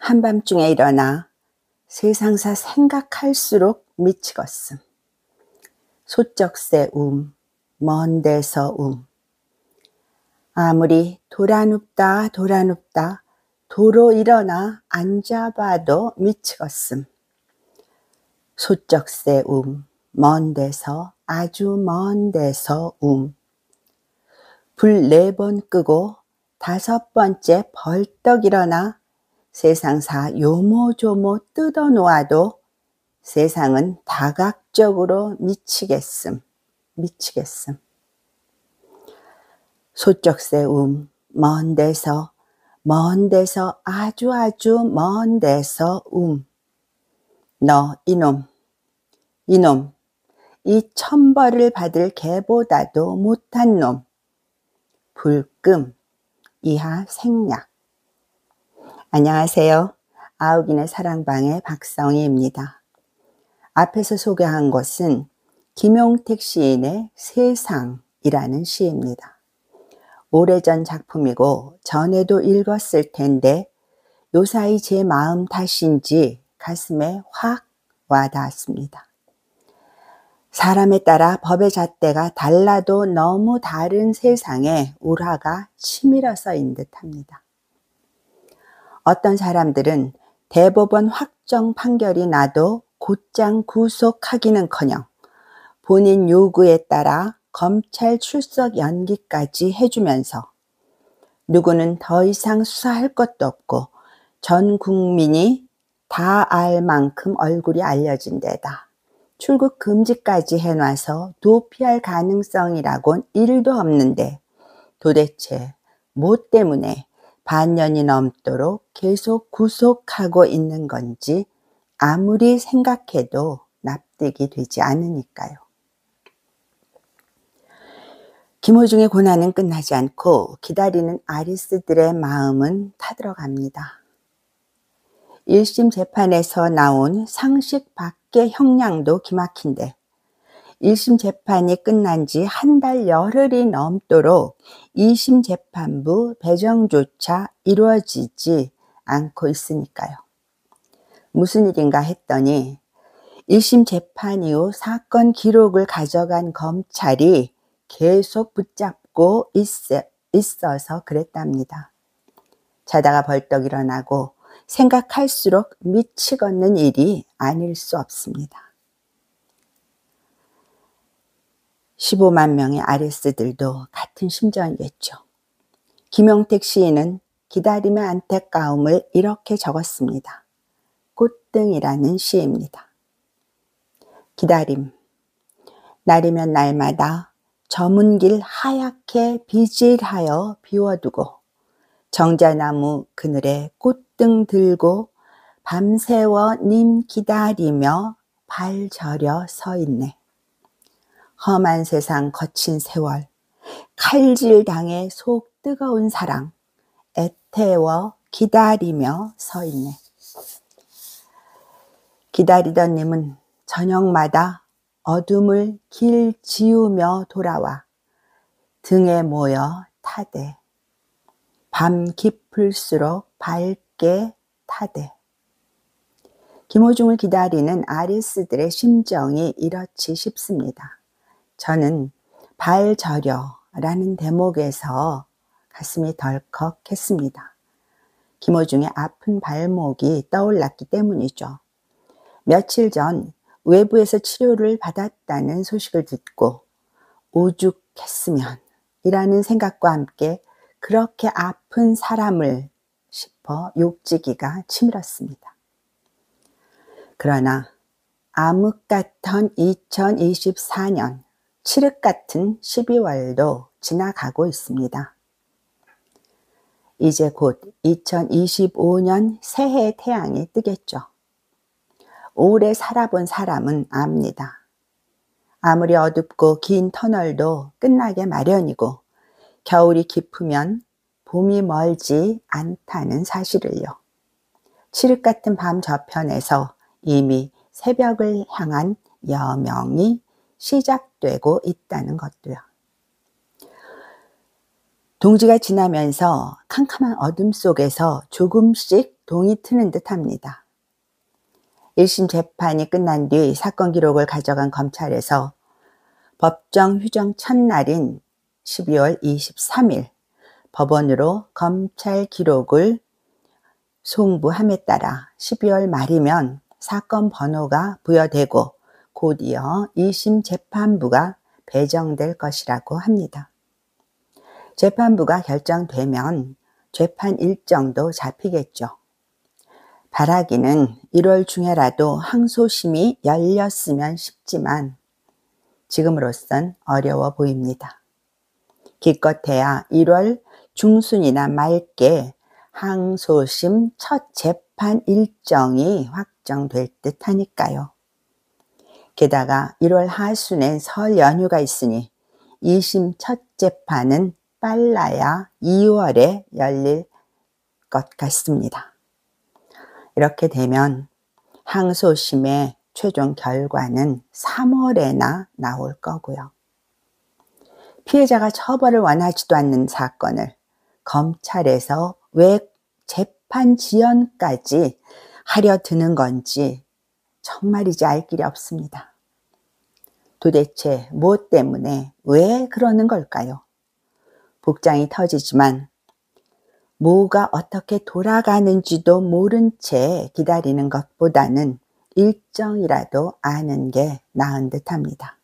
한밤중에 일어나 세상사 생각할수록 미치겠음. 소쩍새 먼 데서 아무리 도라눕다 도로 일어나 앉아봐도 미치겠음. 소쩍새 먼 데서 아주 먼 데서 불 4번 끄고 5번째 벌떡 일어나 세상사 요모조모 뜯어 놓아도 세상은 다각적으로 미치겠음. 소쩍새 먼 데서 아주 먼 데서 너 이놈 이 천벌을 받을 개보다도 못한 놈 불금 이하 생략. 안녕하세요. 아욱인의 사랑방의 박성희입니다. 앞에서 소개한 것은 김용택 시인의 세상이라는 시입니다. 오래전 작품이고 전에도 읽었을 텐데 요사이 제 마음 탓인지 가슴에 확 와닿았습니다. 사람에 따라 법의 잣대가 달라도 너무 다른 세상에 울화가 치밀어서인 듯합니다. 어떤 사람들은 대법원 확정 판결이 나도 곧장 구속하기는커녕 본인 요구에 따라 검찰 출석 연기까지 해주면서 누구는 더 이상 수사할 것도 없고 전 국민이 다 알 만큼 얼굴이 알려진 데다 출국 금지까지 해놔서 도피할 가능성이라곤 1도 없는데 도대체 뭐 때문에 반년이 넘도록 계속 구속하고 있는 건지 아무리 생각해도 납득이 되지 않으니까요. 김호중의 고난은 끝나지 않고 기다리는 아리스들의 마음은 타들어갑니다. 1심 재판에서 나온 상식 밖의 형량도 기막힌데 1심 재판이 끝난 지 한 달 열흘이 넘도록 2심 재판부 배정조차 이루어지지 않고 있으니까요. 무슨 일인가 했더니 1심 재판 이후 사건 기록을 가져간 검찰이 계속 붙잡고 있어서 그랬답니다. 자다가 벌떡 일어나고 생각할수록 미치겠는 일이 아닐 수 없습니다. 15만 명의 아리스들도 같은 심정이겠죠. 김용택 시인은 기다림의 안타까움을 이렇게 적었습니다. 꽃등이라는 시입니다. 기다림. 날이면 날마다 저문 길 하얗게 비질하여 비워두고 정자나무 그늘에 꽃등 들고 밤새워 님 기다리며 발 저려 서 있네. 험한 세상 거친 세월 칼질당해 속 뜨거운 사랑 애태워 기다리며 서 있네. 기다리던 님은 저녁마다 어둠을 길 지우며 돌아와 등에 모여 타대. 밤 깊을수록 밝게 타대. 김호중을 기다리는 아리스들의 심정이 이렇지 싶습니다. 저는 발 저려라는 대목에서 가슴이 덜컥했습니다. 김호중의 아픈 발목이 떠올랐기 때문이죠. 며칠 전 외부에서 치료를 받았다는 소식을 듣고 오죽했으면 이라는 생각과 함께 그렇게 아픈 사람을 싶어 욕지기가 치밀었습니다. 그러나 암흑 같던 2024년, 칠흑 같은 12월도 지나가고 있습니다. 이제 곧 2025년 새해의 태양이 뜨겠죠. 오래 살아본 사람은 압니다. 아무리 어둡고 긴 터널도 끝나게 마련이고 겨울이 깊으면 봄이 멀지 않다는 사실을요. 칠흑 같은 밤 저편에서 이미 새벽을 향한 여명이 시작되고 있다는 것도요. 동지가 지나면서 캄캄한 어둠 속에서 조금씩 동이 트는 듯합니다. 1심 재판이 끝난 뒤 사건 기록을 가져간 검찰에서 법정 휴정 첫날인 12월 23일 법원으로 검찰 기록을 송부함에 따라 12월 말이면 사건 번호가 부여되고 곧이어 2심 재판부가 배정될 것이라고 합니다. 재판부가 결정되면 재판 일정도 잡히겠죠. 바라기는 1월 중에라도 항소심이 열렸으면 싶지만 지금으로선 어려워 보입니다. 기껏해야 1월 중순이나 맑게 항소심 첫 재판 일정이 확정될 듯 하니까요. 게다가 1월 하순엔 설 연휴가 있으니 2심 첫 재판은 빨라야 2월에 열릴 것 같습니다. 이렇게 되면 항소심의 최종 결과는 3월에나 나올 거고요. 피해자가 처벌을 원하지도 않는 사건을 검찰에서 왜 재판 지연까지 하려 드는 건지 정말이지 알 길이 없습니다. 도대체 무엇 때문에 왜 그러는 걸까요? 복장이 터지지만 뭐가 어떻게 돌아가는지도 모른 채 기다리는 것보다는 일정이라도 아는 게 나은 듯합니다.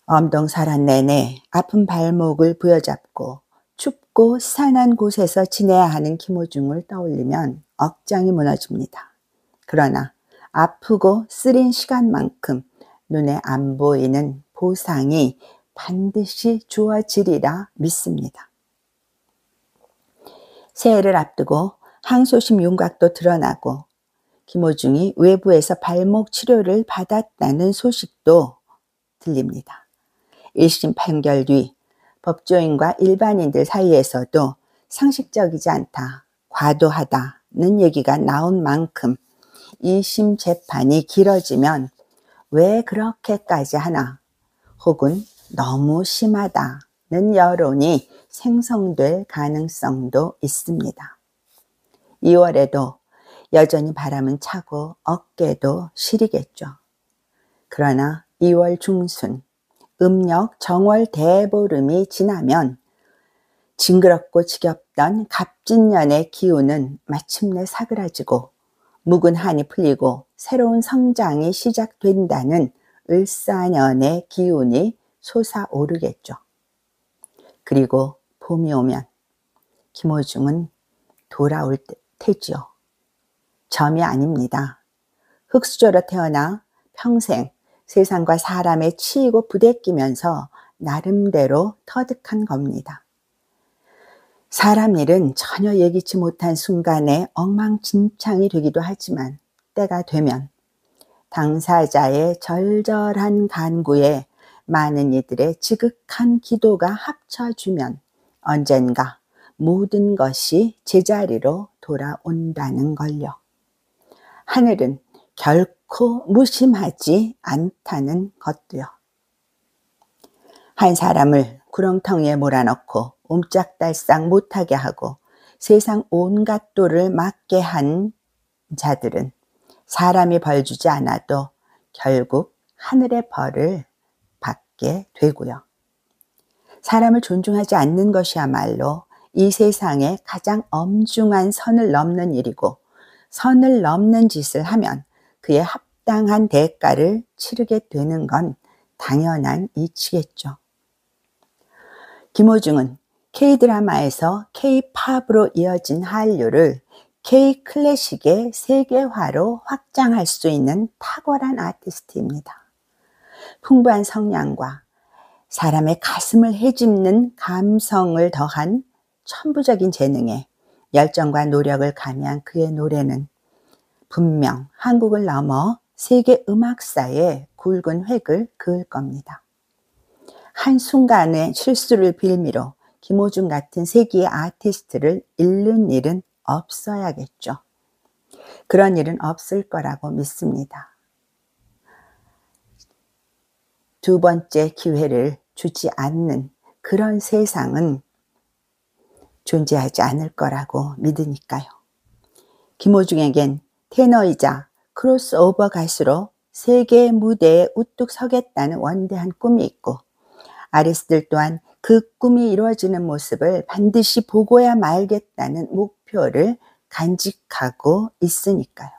엄동설한 내내 아픈 발목을 부여잡고 춥고 산한 곳에서 지내야 하는 김호중을 떠올리면 억장이 무너집니다. 그러나 아프고 쓰린 시간만큼 눈에 안 보이는 보상이 반드시 주어지리라 믿습니다. 새해를 앞두고 항소심 윤곽도 드러나고 김호중이 외부에서 발목 치료를 받았다는 소식도 들립니다. 1심 판결 뒤 법조인과 일반인들 사이에서도 상식적이지 않다, 과도하다는 얘기가 나온 만큼 2심 재판이 길어지면 왜 그렇게까지 하나 혹은 너무 심하다는 여론이 생성될 가능성도 있습니다. 2월에도 여전히 바람은 차고 어깨도 시리겠죠. 그러나 2월 중순 음력 정월 대보름이 지나면 징그럽고 지겹던 갑진년의 기운은 마침내 사그라지고 묵은 한이 풀리고 새로운 성장이 시작된다는 을사년의 기운이 솟아오르겠죠. 그리고 봄이 오면 김호중은 돌아올 테지요. 점이 아닙니다. 흙수저로 태어나 평생 세상과 사람에 치이고 부대끼면서 나름대로 터득한 겁니다. 사람 일은 전혀 예기치 못한 순간에 엉망진창이 되기도 하지만 때가 되면 당사자의 절절한 간구에 많은 이들의 지극한 기도가 합쳐주면 언젠가 모든 것이 제자리로 돌아온다는 걸요. 하늘은 결코 무심하지 않다는 것도요. 한 사람을 구렁텅이에 몰아넣고 옴짝달싹 못하게 하고 세상 온갖 도를 맞게 한 자들은 사람이 벌 주지 않아도 결국 하늘의 벌을 받게 되고요. 사람을 존중하지 않는 것이야말로 이 세상에 가장 엄중한 선을 넘는 일이고 선을 넘는 짓을 하면 그에 합당한 대가를 치르게 되는 건 당연한 이치겠죠. 김호중은 K드라마에서 K-팝으로 이어진 한류를 K-클래식의 세계화로 확장할 수 있는 탁월한 아티스트입니다. 풍부한 성량과 사람의 가슴을 헤집는 감성을 더한 천부적인 재능에 열정과 노력을 가미한 그의 노래는 분명 한국을 넘어 세계 음악사에 굵은 획을 그을 겁니다. 한순간의 실수를 빌미로 김호중 같은 세기의 아티스트를 잃는 일은 없어야겠죠. 그런 일은 없을 거라고 믿습니다. 두 번째 기회를 주지 않는 그런 세상은 존재하지 않을 거라고 믿으니까요. 김호중에겐 테너이자 크로스오버 가수로 세계 무대에 우뚝 서겠다는 원대한 꿈이 있고, 아리스들 또한 그 꿈이 이루어지는 모습을 반드시 보고야 말겠다는 목표를 간직하고 있으니까요.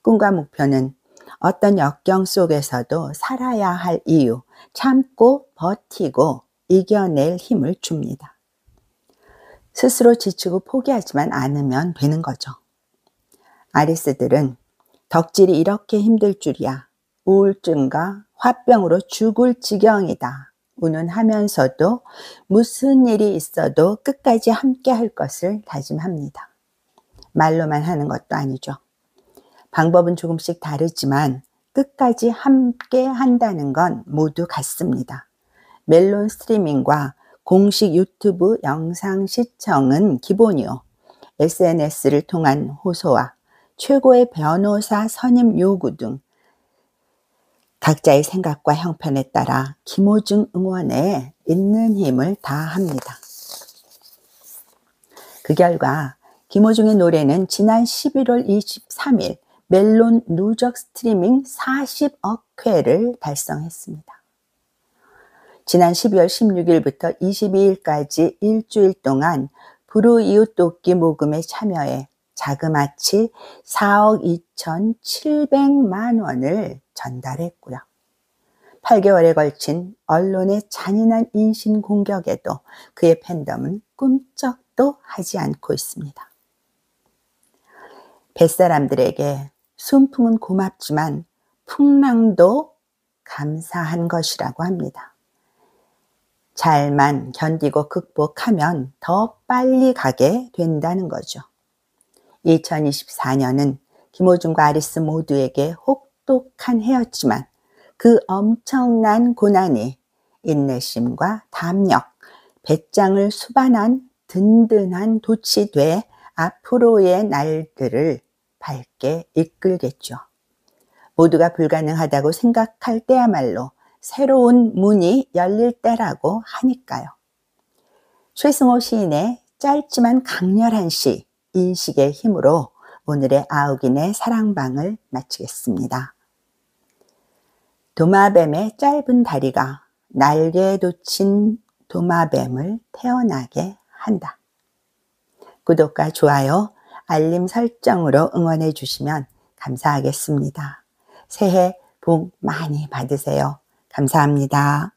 꿈과 목표는 어떤 역경 속에서도 살아야 할 이유, 참고 버티고 이겨낼 힘을 줍니다. 스스로 지치고 포기하지만 않으면 되는 거죠. 아리스들은 덕질이 이렇게 힘들 줄이야, 우울증과 화병으로 죽을 지경이다 운운하면서도 무슨 일이 있어도 끝까지 함께 할 것을 다짐합니다. 말로만 하는 것도 아니죠. 방법은 조금씩 다르지만 끝까지 함께 한다는 건 모두 같습니다. 멜론 스트리밍과 공식 유튜브 영상 시청은 기본이요. SNS를 통한 호소와 최고의 변호사 선임 요구 등 각자의 생각과 형편에 따라 김호중 응원에 있는 힘을 다합니다. 그 결과 김호중의 노래는 지난 11월 23일 멜론 누적 스트리밍 40억 회를 달성했습니다. 지난 12월 16일부터 22일까지 일주일 동안 불우이웃 돕기 모금에 참여해 자그마치 4억 2,700만 원을 전달했고요. 8개월에 걸친 언론의 잔인한 인신 공격에도 그의 팬덤은 꿈쩍도 하지 않고 있습니다. 뱃사람들에게 순풍은 고맙지만 풍랑도 감사한 것이라고 합니다. 잘만 견디고 극복하면 더 빨리 가게 된다는 거죠. 2024년은 김호중과 아리스 모두에게 혹독한 해였지만 그 엄청난 고난이 인내심과 담력, 배짱을 수반한 든든한 돛이 돼 앞으로의 날들을 밝게 이끌겠죠. 모두가 불가능하다고 생각할 때야말로 새로운 문이 열릴 때라고 하니까요. 최승호 시인의 짧지만 강렬한 시 인식의 힘으로 오늘의 아욱인의 사랑방을 마치겠습니다. 도마뱀의 짧은 다리가 날개에 돋친 도마뱀을 태어나게 한다. 구독과 좋아요, 알림 설정으로 응원해 주시면 감사하겠습니다. 새해 복 많이 받으세요. 감사합니다.